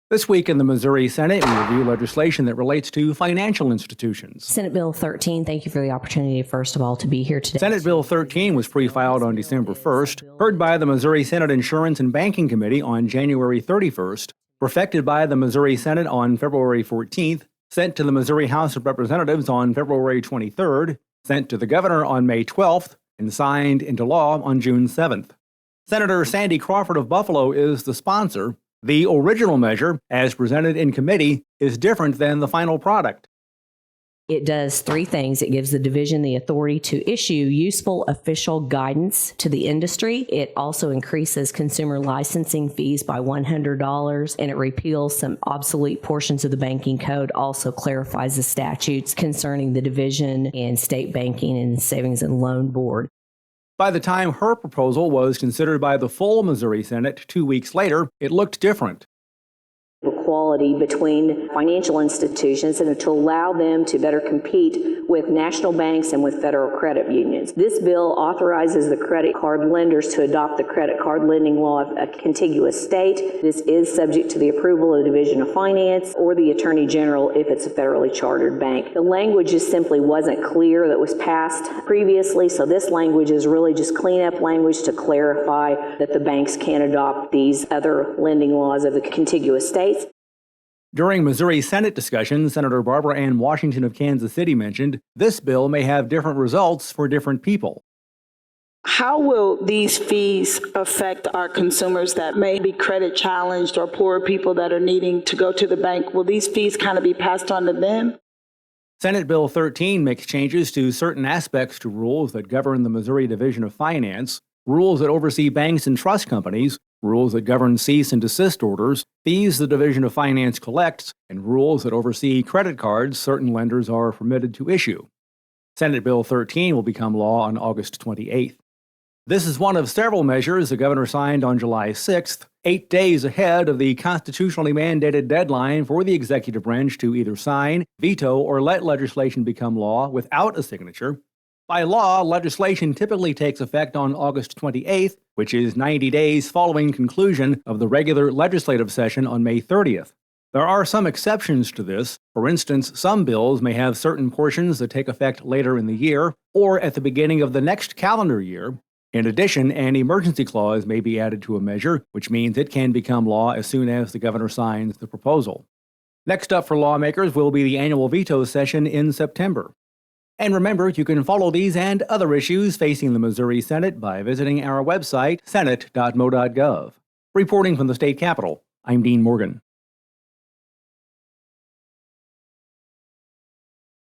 This week in the Missouri Senate, we review legislation that relates to financial institutions. Senate Bill 13, thank you for the opportunity, first of all, to be here today. Senate Bill 13 was pre-filed on December 1st, heard by the Missouri Senate Insurance and Banking Committee on January 31st, perfected by the Missouri Senate on February 14th, sent to the Missouri House of Representatives on February 23rd, sent to the governor on May 12th, and signed into law on June 7th. Senator Sandy Crawford of Buffalo is the sponsor. The original measure, as presented in committee, is different than the final product. It does three things. It gives the division the authority to issue useful official guidance to the industry. It also increases consumer licensing fees by $100, and it repeals some obsolete portions of the banking code, also clarifies the statutes concerning the division and state banking and savings and loan board. By the time her proposal was considered by the full Missouri Senate 2 weeks later, it looked different. Equality between financial institutions and to allow them to better compete with national banks and with federal credit unions. This bill authorizes the credit card lenders to adopt the credit card lending law of a contiguous state. This is subject to the approval of the Division of Finance or the Attorney General if it's a federally chartered bank. The language just simply wasn't clear that was passed previously, so this language is really just cleanup language to clarify that the banks can adopt these other lending laws of the contiguous states. During Missouri Senate discussion, Senator Barbara Ann Washington of Kansas City mentioned this bill may have different results for different people. How will these fees affect our consumers that may be credit challenged or poor people that are needing to go to the bank? Will these fees kind of be passed on to them? Senate Bill 13 makes changes to certain aspects to rules that govern the Missouri Division of Finance, rules that oversee banks and trust companies, rules that govern cease and desist orders, fees the Division of Finance collects, and rules that oversee credit cards certain lenders are permitted to issue. Senate Bill 13 will become law on August 28th. This is one of several measures the governor signed on July 6th, 8 days ahead of the constitutionally mandated deadline for the executive branch to either sign, veto, or let legislation become law without a signature. By law, legislation typically takes effect on August 28th, which is 90 days following conclusion of the regular legislative session on May 30th. There are some exceptions to this. For instance, some bills may have certain portions that take effect later in the year or at the beginning of the next calendar year. In addition, an emergency clause may be added to a measure, which means it can become law as soon as the governor signs the proposal. Next up for lawmakers will be the annual veto session in September. And remember, you can follow these and other issues facing the Missouri Senate by visiting our website, senate.mo.gov. Reporting from the state capitol, I'm Dean Morgan.